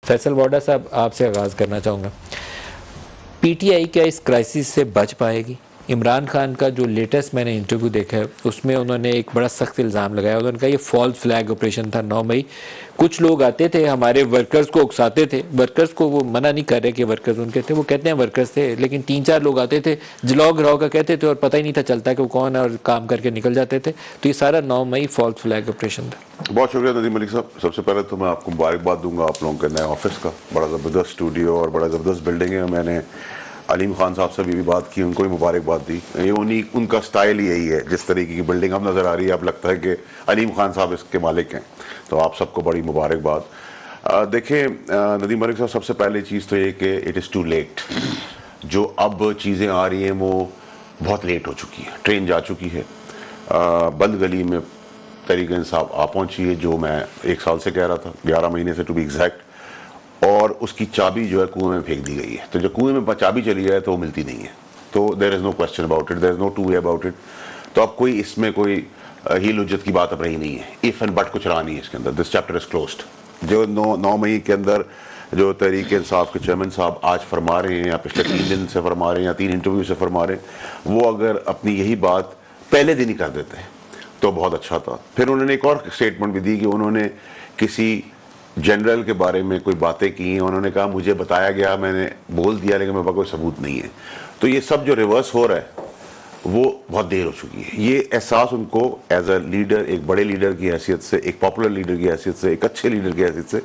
फैसल वाडा साहब, आपसे आगाज़ करना चाहूँगा। पीटीआई क्या इस क्राइसिस से बच पाएगी? इमरान खान का जो लेटेस्ट मैंने इंटरव्यू देखा है उसमें उन्होंने एक बड़ा सख्त इल्ज़ाम लगाया। उन्होंने कहा ये फॉल्स फ्लैग ऑपरेशन था 9 मई। कुछ लोग आते थे हमारे वर्कर्स को उकसाते थे, वर्कर्स को वो मना नहीं कर रहे कि वर्कर्स उनके थे, वो कहते हैं वर्कर्स थे, लेकिन 3-4 लोग आते थे जलाओ घराओ का कहते थे और पता ही नहीं था चलता कि वो कौन है और काम करके निकल जाते थे। तो ये सारा 9 मई फॉल्स फ्लैग ऑपरेशन था। बहुत शुक्रिया नदीम मलिक साहब। सबसे पहले तो मैं आपको मुबारकबाद दूंगा आप लोगों के नए ऑफिस का। बड़ा ज़बरदस्त स्टूडियो और बड़ा ज़बरदस्त बिल्डिंग है। मैंने अलीम खान साहब से भी बात की, उनको भी मुबारकबाद दी। ये उनका स्टाइल यही है, जिस तरीके की बिल्डिंग अब नज़र आ रही है अब लगता है कि अलीम खान साहब इसके मालिक हैं। तो आप सबको बड़ी मुबारकबाद। देखें नदीम मलिक साहब, सबसे पहली चीज़ तो ये कि इट इज़ टू लेट। जो अब चीज़ें आ रही हैं वो बहुत लेट हो चुकी है। ट्रेन जा चुकी है। बंद गली में तहरीक इंसाफ आ पहुंची है, जो मैं 1 साल से कह रहा था, 11 महीने से टू बी एग्जैक्ट। और उसकी चाबी जो है कुएं में फेंक दी गई है। तो जो कुएं में चाबी चली जाए तो वो मिलती नहीं है। तो there is no question about it, there is no two way about it. तो अब कोई इसमें कोई हील उज्जत की बात अब रही नहीं है। इफ़ एंड बट कुछ रहा नहीं है इसके अंदर। This chapter is closed. जो 9 मई के अंदर जो तहरीक इंसाफ के चेयरमैन साहब आज फरमा रहे हैं या पिछले 3 दिन से फरमा रहे हैं या 3 इंटरव्यू से फरमा रहे हैं, वो अगर अपनी यही बात पहले दिन ही कर देते हैं तो बहुत अच्छा था। फिर उन्होंने एक और स्टेटमेंट भी दी कि उन्होंने किसी जनरल के बारे में कोई बातें की हैं। उन्होंने कहा मुझे बताया गया, मैंने बोल दिया, लेकिन मेरे पास कोई सबूत नहीं है। तो ये सब जो रिवर्स हो रहा है वो बहुत देर हो चुकी है। ये एहसास उनको एज अ लीडर, एक बड़े लीडर की हैसियत से, एक पॉपुलर लीडर की हैसियत से, एक अच्छे लीडर की हैसियत से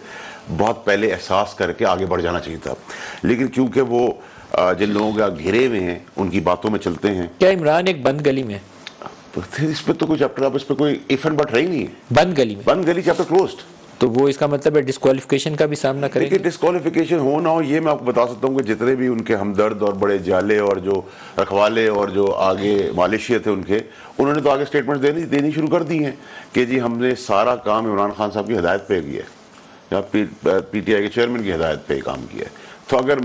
बहुत पहले एहसास करके आगे बढ़ जाना चाहिए था। लेकिन क्योंकि वो जिन लोगों का घिरे हुए हैं उनकी बातों में चलते हैं। क्या इमरान एक बंद गली में? इस पर तो कोई चैप्टर, अब इस पर कोई इफ एंड बट रही नहीं है। बंद गली में, बंद गली चैप्टर क्लोज्ड। तो वो इसका मतलब है डिस्क्वालिफिकेशन का भी सामना करेंगे। देखिए डिस्क्वालिफिकेशन हो ना हो, ये मैं आपको बता सकता हूँ कि जितने भी उनके हमदर्द और बड़े जाले और जो रखवाले और जो आगे मालिशिया थे उन्होंने तो आगे स्टेटमेंट्स देनी शुरू कर दी हैं कि जी हमने सारा काम इमरान खान साहब की हिदायत पे किया है या पीटीआई के चेयरमैन की हिदायत पे काम किया है। तो अगर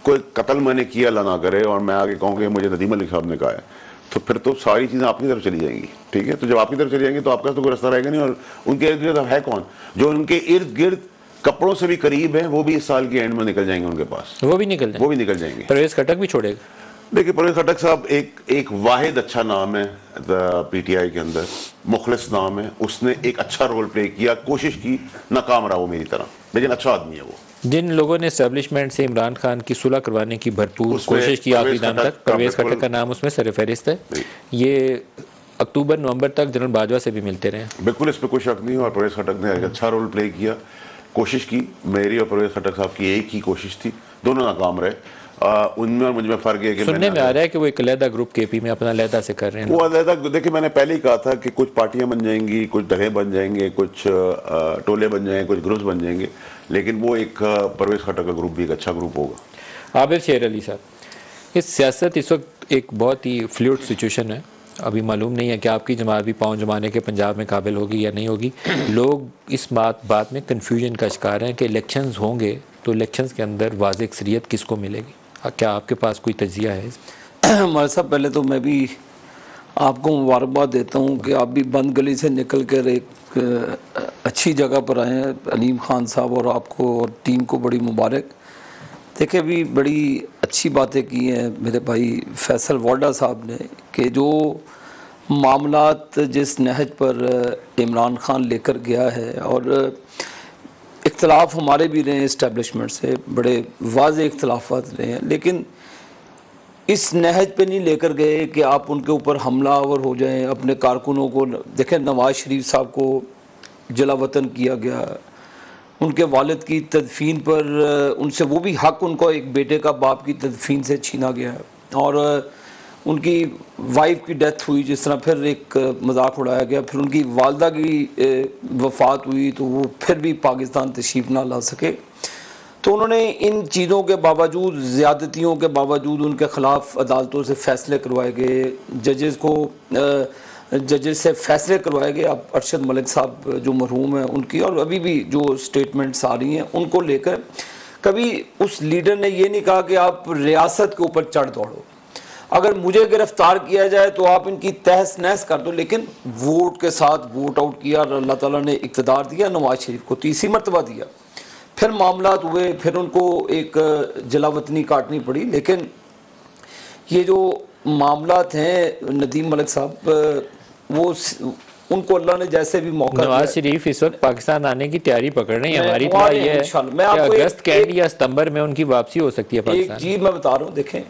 कोई कत्ल मैंने किया अल्लाह ना करे और मैं आगे कहूँ कि मुझे नदीम मलिक साहब ने कहा है, तो फिर तो सारी चीज़ें आपकी तरफ चली जाएंगी। ठीक है, तो जब आपकी तरफ चली जाएंगी तो आपका तो कोई रास्ता रहेगा नहीं। और उनके इर्द गिर्द है कौन जो उनके इर्द गिर्द कपड़ों से भी करीब है, वो भी इस साल के एंड में निकल जाएंगे उनके पास। वो भी निकल जाएंगे। परवेज खटक भी छोड़ेगा। देखिए परवेज खटक साहब एक वाहिद अच्छा नाम है पीटीआई के अंदर, मुखलिस नाम है। उसने एक अच्छा रोल प्ले किया, कोशिश की, नाकाम रहा वो मेरी तरह, लेकिन अच्छा आदमी है वो। जिन लोगों ने एस्टेब्लिशमेंट से इमरान खान की सुलह करवाने की भरपूर कोशिश की आखिरी दाम तक, परवेज खटक का नाम उसमें सरफहरिस्त है। ये अक्टूबर नवंबर तक जनरल बाजवा से भी मिलते रहे। बिल्कुल, इस पर कोई शक नहीं। और परवेज खटक ने एक अच्छा रोल प्ले किया, कोशिश की। मेरी और परवेज खटक साहब की एक ही कोशिश थी, दोनों नाकाम रहे। उनमें और मुझ में फर्क है कि सुनने में आ रहा है कि वो एक अलहदा ग्रुप केपी में अपना अलहदा से कर रहे हैं। वो अलहदा, देखिए मैंने पहले ही कहा था कि कुछ पार्टियां बन जाएंगी, कुछ दहें बन जाएंगे, कुछ टोले बन जाएंगे, कुछ ग्रुप्स बन जाएंगे, लेकिन वो एक परवेज खटक का ग्रुप भी एक अच्छा ग्रुप होगा। आबिद शेर अली साहब, इस सियासत इस वक्त एक बहुत ही फ्लूइड सिचुएशन है। अभी मालूम नहीं है कि आपकी जमात भी पाँव जमाने के पंजाब में काबिल होगी या नहीं होगी। लोग इस बात में कन्फ्यूजन का शिकार हैं कि इलेक्शंस होंगे तो इलेक्शंस के अंदर वाज़ेह अक्सरियत किसको मिलेगी। क्या आपके पास कोई तजिया है? हमारे साहब, पहले तो मैं भी आपको मुबारकबाद देता हूँ कि आप भी बंद गली से निकल कर एक अच्छी जगह पर आए हैं। अलीम खान साहब और आपको और टीम को बड़ी मुबारक। देखिए अभी बड़ी अच्छी बातें की हैं मेरे भाई फैसल वाडा साहब ने कि जो मामलात जिस नहज पर इमरान खान लेकर गया है, और इख्तलाफ हमारे भी रहे हैं इस्टेब्लिशमेंट से, बड़े वाज़ेह इख्तलाफात रहे हैं, लेकिन इस नहज पे नहीं लेकर गए कि आप उनके ऊपर हमलावर हो जाएं। अपने कारकुनों को देखें, नवाज शरीफ साहब को जलावतन किया गया, उनके वालिद की तदफीन पर उनसे वो भी हक, उनको एक बेटे का बाप की तदफीन से छीना गया, और उनकी वाइफ की डेथ हुई जिस तरह, फिर एक मजाक उड़ाया गया। फिर उनकी वालदा की वफ़ात हुई तो वो फिर भी पाकिस्तान तशरीफ़ ना ला सके। तो उन्होंने इन चीज़ों के बावजूद, ज़्यादतियों के बावजूद उनके ख़िलाफ़ अदालतों से फ़ैसले करवाए गए, जजेस से फ़ैसले करवाए गए। अब अरशद मलिक साहब जो मरहूम हैं उनकी, और अभी भी जो स्टेटमेंट्स आ रही हैं उनको लेकर, कभी उस लीडर ने ये नहीं कहा कि आप रियासत के ऊपर चढ़ दौड़ो, अगर मुझे गिरफ्तार किया जाए तो आप इनकी तहस नहस कर दो। लेकिन वोट के साथ वोट आउट किया और अल्लाह ताला ने इक़्तिदार दिया नवाज शरीफ को, तीसरी मरतबा दिया। फिर मामलात हुए, फिर उनको एक जलावतनी काटनी पड़ी। लेकिन ये जो मामलात हैं नदीम मलिक साहब, वो उनको अल्लाह ने जैसे भी मौका नवाज शरीफ इस वक्त पाकिस्तान आने की तैयारी पकड़ रहे हैं। हमारी दुआ ये है कि अगस्त के एंड या सितंबर में उनकी वापसी हो सकती है पाकिस्तान। जी मैं बता रहा हूँ, देखें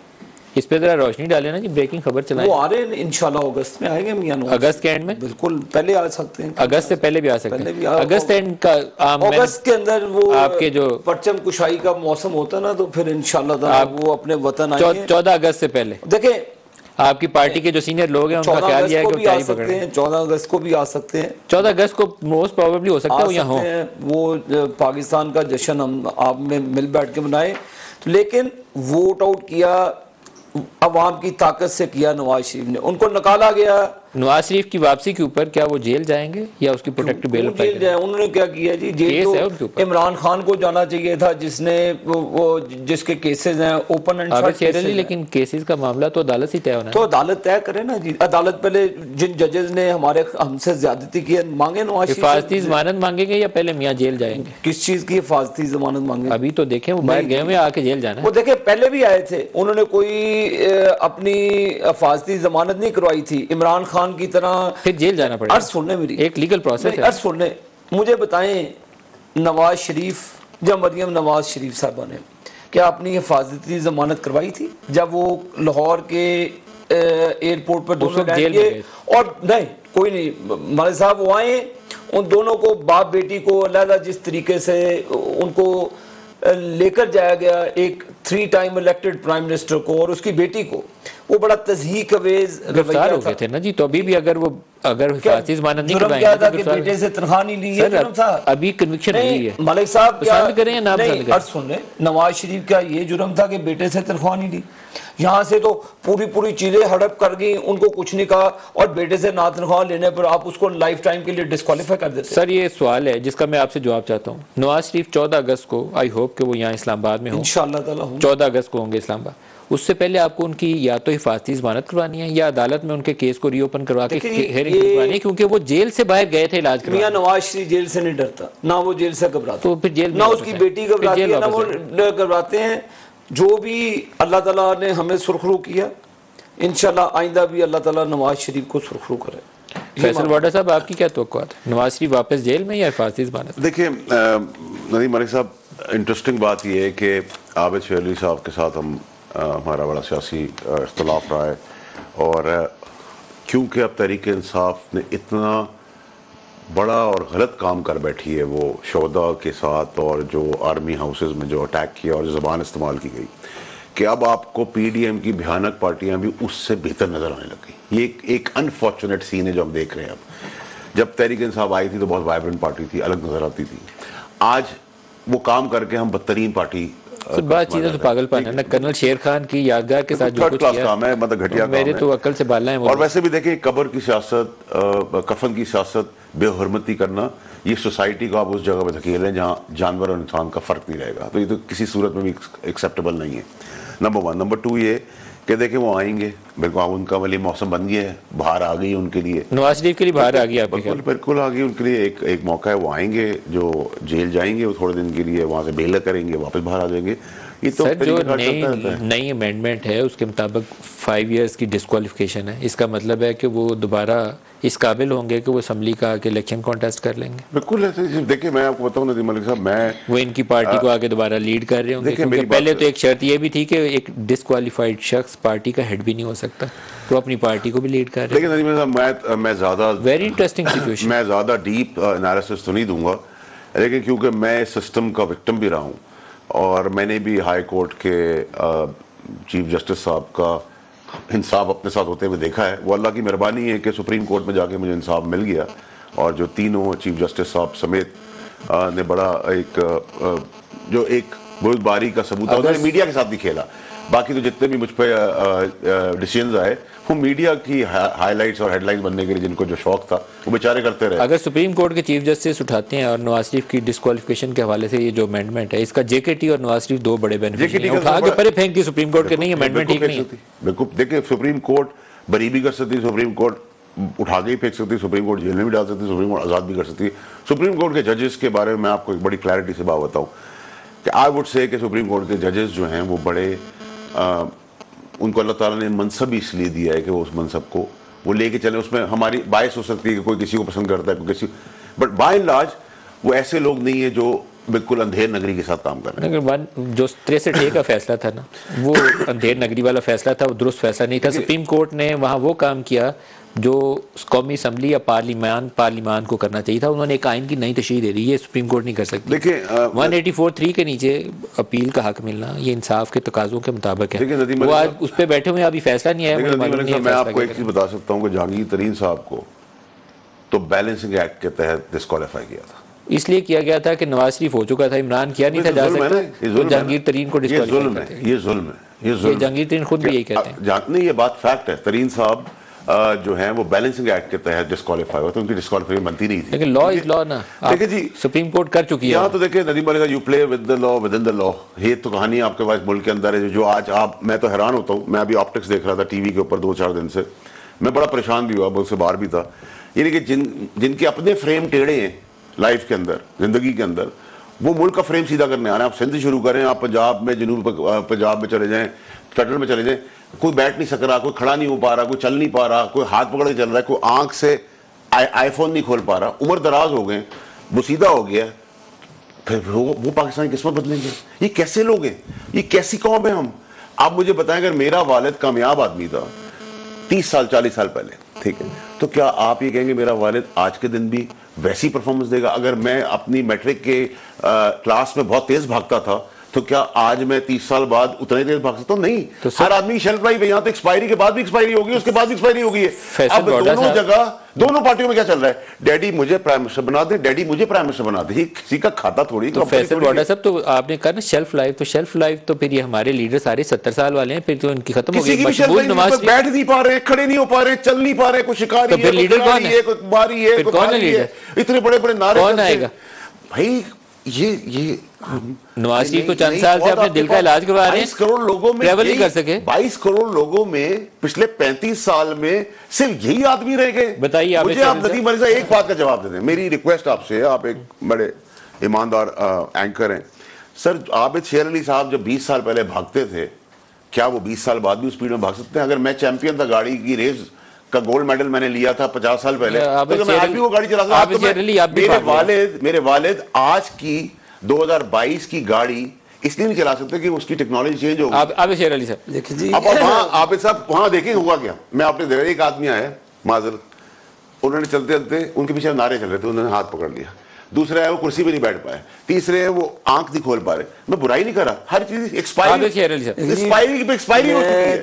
इस पे जरा रोशनी डाले ना जी, ब्रेकिंग खबर चलाएं। वो आ रहे हैं इंशाल्लाह, अगस्त में आएंगे मियां नवाज। अगस्त के एंड में? बिल्कुल पहले आ सकते हैं, अगस्त से पहले भी आ सकते हैं। अगस्त एंड का अगस्त के अंदर वो आपके जो परचम कुशाई का मौसम होता है ना, तो फिर इंशाल्लाह वो अपने वतन आएंगे 14 अगस्त से पहले। देखें आपकी पार्टी के जो सीनियर लोग हैं उनका ख्याल यह है कि तैयारी पकड़ रहे हैं। 14 अगस्त को भी आ सकते हैं, 14 अगस्त को मोस्ट प्रोबेबली हो सकता है वो यहाँ हो। वो पाकिस्तान का जश्न हम आप में मिल बैठ के मनाए, लेकिन वोट आउट किया अवाम की ताकत से किया नवाज शरीफ ने, उनको निकाला गया। नवाज शरीफ की वापसी के ऊपर क्या वो जेल जाएंगे या उसकी प्रोटेक्टिव बेल पर जेल जाए? उन्होंने क्या किया जी, जेल तो इमरान खान को जाना चाहिए था, जिसने वो जिसके केसेस हैं ओपन एंड शॉर्ट केसेस। लेकिन केसेस का मामला तो अदालत ही तय होना है। तो अदालत तय करे ना जी। अदालत पहले जिन जजेस ने हमारे हमसे ज्यादती की मांगे नवाज शरीफ हिफाजती जमानत मांगेंगे या पहले मियां जेल जाएंगे? किस चीज की हिफाजती जमानत मांगे? अभी तो देखें वो बाहर गए हुए, आके जेल जाना है। वो देखे पहले भी आए थे, उन्होंने कोई अपनी हिफाजती जमानत नहीं करवाई थी इमरान खान की तरह, फिर जेल जाना पड़ेगा। अर्ज सुनने मेरी एक लीगल प्रोसेस है। अर्ज सुनने मुझे बताएं, नवाज शरीफ या मरियम नवाज शरीफ साहबा ने क्या अपनी हिफाजती जमानत करवाई थी जब वो लाहौर के एयरपोर्ट पर दोनों जेल में गए? और नहीं, कोई नहीं। मलिक साहब वो आए, उन दोनों को बाप बेटी को अलग जिस तरीके से उनको लेकर जाया गया, एक 3 टाइम इलेक्टेड प्राइम मिनिस्टर को और उसकी बेटी को, वो बड़ा तज़हीक अवेज गिरफ्तार हो गए थे ना जी। तो अभी भी अगर हिफाजती जमानत नहीं करवाएंगे तो कि बेटे से तनख्वाह नहीं ली है था। अभी कन्विक्शन हुई है। मलिक साहब पसंद करें या ना पसंद करें, सुन रहे, नवाज शरीफ का ये जुर्म था कि बेटे से तनख्वाह नहीं ली। यहाँ से तो पूरी चीजें हड़प कर गई, उनको कुछ नहीं कहा, और बेटे से ना तनख्वाह लेने पर आप उसको लाइफ टाइम के लिए डिस्क्वालीफाई कर देते। सर ये सवाल है जिसका मैं आपसे जवाब चाहता हूँ। नवाज शरीफ 14 अगस्त को, आई होप कि वो यहाँ इस्लामाबाद में हो, इंशाअल्लाह ताला 14 अगस्त को होंगे इस्लामाबाद। उससे पहले आपको उनकी या तो हिफाजती जमानत करवानी है या अदालत में उनके केस को रीओपन करवा के हेयरिंग करवानी है, क्योंकि वो जेल से बाहर गए थे इलाज करवाने। मियां नवाज शरीफ जेल से नहीं डरता, ना वो जेल से घबराता, तो फिर जेल ना उसकी बेटी घबराती है, ना वो घबराते हैं। जो भी अल्लाह ताला ने हमें सुरखरू किया, इंशाल्लाह आइंदा भी अल्लाह ताला नवाज शरीफ को सुरखरू करे। फैसल वाडा साहब आपकी क्या तवक्कुआत है, नवाज शरीफ वापस जेल में या हिफाजती जमानत? देखिए नदीम मलिक साहब, इंटरेस्टिंग बात यह है कि आबिद शेरली साहब के साथ हमारा बड़ा सियासी इख्तलाफ रहा है, और क्योंकि अब तहरीक इंसाफ ने इतना बड़ा और गलत काम कर बैठी है वो शोहदा के साथ, और जो आर्मी हाउसेस में जो अटैक किया और जो ज़बान इस्तेमाल की गई, कि अब आपको PDM की भयानक पार्टियां भी उससे बेहतर नज़र आने लग गई। ये एक अनफॉर्चुनेट सीन है जो हम देख रहे हैं। अब जब तहरीक इंसाफ आई थी तो बहुत वाइब्रेंट पार्टी थी, अलग नज़र आती थी। आज वो काम करके हम बदतरीन पार्टी बात चीजें तो पागलपन है ना। कर्नल शेर खान की यादगार के साथ जो कुछ किया काम है, मतलब घटिया मेरे काम तो अकल से बाला है। और वैसे भी देखें, कब्र की सियासत, कफन की सियासत, बेहुरमती करना, ये सोसाइटी को आप उस जगह पर धकेल हैं जहाँ जानवर और इंसान का फर्क नहीं रहेगा, तो ये तो किसी सूरत में भी एक्सेप्टेबल नहीं है। नंबर 1। नंबर 2 ये कि देखें वो आएंगे, बिल्कुल उनका वाली मौसम बन गया है, बाहर आ गई उनके लिए, नवाज शरीफ के लिए बाहर आ गया, बिल्कुल आ गई उनके लिए। एक मौका है, वो आएंगे, जो जेल जाएंगे वो थोड़े दिन के लिए, वहाँ से बेल करेंगे, वापस बाहर आ जाएंगे। ये तो सर जो नई अमेंडमेंट है उसके मुताबिक 5 इयर्स की डिस्क्वालिफिकेशन है। इसका मतलब है कि वो दोबारा इस काबिल होंगे कि वो असम्बली का आके इलेक्शन कॉन्टेस्ट कर लेंगे। बिल्कुल ऐसे। देखिए मैं आपको बताऊं नदीम मलिक साहब, मैं वो इनकी पार्टी को आगे दोबारा लीड कर रहे होंगे, क्योंकि पहले तो एक शर्त ये भी थी कि एक डिस्क्वालिफाइड शख्स पार्टी का हेड भी नहीं हो सकता, तो अपनी पार्टी को भी लीड कर रहे हैं। लेकिन नदीम साहब मैं ज़्यादा वेरी इंटरेस्टिंग सिचुएशन, मैं ज़्यादा डीप एनालिसिस तो नहीं दूंगा, लेकिन क्योंकि मैं सिस्टम का विक्टिम भी रहा हूँ, और मैंने भी हाई कोर्ट के चीफ जस्टिस साहब का इंसाफ अपने साथ होते हुए देखा है। वो अल्लाह की मेहरबानी है कि सुप्रीम कोर्ट में जाके मुझे इंसाफ मिल गया, और जो तीनों चीफ जस्टिस साहब समेत ने बड़ा जो एक बहुत बारी का सबूत था, उन्होंने मीडिया के साथ भी खेला। बाकी तो जितने भी मुझ पर डिसीजन आए वो मीडिया की हाईलाइट्स और हेडलाइंस बनने के लिए जिनको जो शौक था वो बेचारे करते रहे। अगर सुप्रीम कोर्ट के चीफ जस्टिस उठाते हैं और नवाज शरीफ की डिस्क्वालिफिकेशन के हवाले से ये जो अमेंडमेंट है, इसका JKT और नवाज शरीफ 2 बड़े बेनिफिट उठा के परे फेंक दी सुप्रीम कोर्ट के, नहीं अमेंडमेंट ठीक नहीं है। बिल्कुल देखिए, सुप्रीम कोर्ट बरी भी कर सकती है, सुप्रीम कोर्ट उठा के ही फेंक सकती है, सुप्रीम कोर्ट जेल में भी डाल सकती है, सुप्रीम कोर्ट आज़ाद भी कर सकती है। सुप्रीम कोर्ट के जजेस के बारे में मैं आपको एक बड़ी क्लैरिटी से बात बताऊँ, कि आई वुड से कि सुप्रीम कोर्ट के जजेस जो हैं वो बड़े उनको अल्लाह ताला ने मनसब इसलिए दिया है कि वो उस मनसब को वो लेके चले। उसमें हमारी बायस हो सकती है कि कोई किसी को पसंद करता है, कोई किसी, बट बाय एंड लार्ज वो ऐसे लोग नहीं है जो बिल्कुल अंधेर नगरी के साथ काम कर रहे हैं। जो 63A का फैसला था ना, वो अंधेर नगरी वाला फैसला था, वो दुरुस्त फैसला नहीं था। सुप्रीम कोर्ट ने वहाँ वो काम किया जो कौमी असम्बली या पार्लिमान को करना चाहिए था। उन्होंने एक आइन की नई तशरीह दे दी, ये सुप्रीम कोर्ट नहीं कर सकती। देखिए 184(3) के नीचे अपील का हक मिलना ये इंसाफ के तकाजों के मुताबिक है। वो आज उस पर बैठे हुए अभी फैसला नहीं आया। मैं आपको एक चीज बता सकता हूँ कि जहांगीर तरीन साहब को तो बैलेंसिंग एक्ट के तहत डिस्क्वालीफाई किया था। इसलिए किया गया था कि नवाज शरीफ हो चुका था, इमरान किया नहीं था जा सकता, तो जहांगीर तरीन को डिस्क्वालीफाई करते हैं। ये जुल्म है, ये जुल्म। जहांगीर तरीन खुद भी यही कहते हैं। नहीं, ये बात फैक्ट है। तरीन साहब जो है वो बैलेंसिंग एक्ट के तहत डिस्क्वालीफाई हुआ, तो उनकी डिस्क्वालीफाई बनती नहीं थी। लेकिन लॉ इज लॉ ना, देखिए जी, सुप्रीम कोर्ट कर चुकी है। यहाँ तो देखिए Nadeem Ali, you play with the law with in the law, ये तो कहानी आपके पास मुल्क के अंदर है। जो आज आप, मैं तो हैरान होता हूँ, मैं अभी ऑप्टिक्स देख रहा था टीवी के ऊपर 2-4 दिन से, मैं बड़ा परेशान भी हुआ, उससे बाहर भी था। यानी कि जिनके अपने फ्रेम टेढ़े हैं लाइफ के अंदर, जिंदगी के अंदर, वो मुल्क का फ्रेम सीधा करने आ रहे हैं। आप सिंध शुरू करें, आप पंजाब में, जनूब पंजाब में चले जाएं, फेडरल में चले जाएं, कोई बैठ नहीं सक रहा, कोई खड़ा नहीं हो पा रहा, कोई चल नहीं पा रहा, कोई हाथ पकड़ के चल रहा है, कोई आंख से आईफोन नहीं खोल पा रहा, उम्र दराज हो गए, वो सीधा हो गया। फिर वो पाकिस्तान की किस्मत बदलेंगे? ये कैसे लोग हैं? ये कैसी कौम है हम? आप मुझे बताएं, अगर मेरा वालिद कामयाब आदमी था 30 साल 40 साल पहले, ठीक है, तो क्या आप ये कहेंगे मेरा वालिद आज के दिन भी वैसी परफॉर्मेंस देगा? अगर मैं अपनी मैट्रिक के क्लास में बहुत तेज भागता था, तो क्या आज मैं 30 साल बाद उतना ही तेज भाग सकता हूँ? नहीं। तो हर आदमी शेल्फ लाइफ है। यहाँ तो एक्सपायरी के बाद भी एक्सपायरी होगी, उसके बाद भी एक्सपायरी होगी है। अब दोनों जगह, दोनों पार्टियों में क्या चल रहा है? डैडी मुझे प्राइम मिनिस्टर बना दे, डैडी मुझे प्राइम मिनिस्टर बना दे। किसी का खाता थोड़ी। तो फैसल बॉर्डर सब तो आपने कहा ना शेल्फ लाइफ, तो शेल्फ लाइफ तो फिर ये हमारे लीडर सारे 70 साल वाले हैं, फिर तो इनकी खत्म हो गई। बैठ नहीं पा रहे, खड़े नहीं हो पा रहे, चल नहीं पा रहे, कोई शिकारी है, लीडर कौन है, कोई बारी है, कौन है लीडर? इतने बड़े बड़े नारे कौन आएगा भाई? ये नवाज शरीफ को चंद साल से अपने दिल का इलाज करवा रहे हैं, 22 करोड़ लोगों में ट्रैवल नहीं कर सके। 22 करोड़ लोगों में पिछले 35 साल में सिर्फ यही आदमी रह गए। बताइए मुझे आप नदीम अली साहब एक बात का जवाब दे दें। मेरी रिक्वेस्ट आपसे है, आप एक बड़े ईमानदार एंकर हैं सर। आबिद शेर अली साहब जब 20 साल पहले भागते थे, क्या वो 20 साल बाद भी उस स्पीड में भाग सकते हैं? अगर मैं चैंपियन था, गाड़ी की रेस का गोल्ड मेडल मैंने लिया था 50 साल पहले, तो मैं आज भी वो गाड़ी चला सकता। मेरे वालिद आज की 2022 की गाड़ी इसलिए नहीं चला सकते कि उसकी टेक्नोलॉजी चेंज हो गई। आबिद शेर अली साहब देखिए जी, अब वहां आबिद साहब वहां देखें हुआ क्या। मैं आपने देखा, एक आदमी आया माजर, उन्होंने चलते चलते उनके पीछे नारे चल रहे थे, उन्होंने हाथ पकड़ लिया। दूसरे है वो कुर्सी पे नहीं बैठ पाए, तीसरे है वो आंख नहीं खोल पा रहे। मैं बुराई नहीं कर रहा, हर चीज एक्सपायरी हो चुकी है।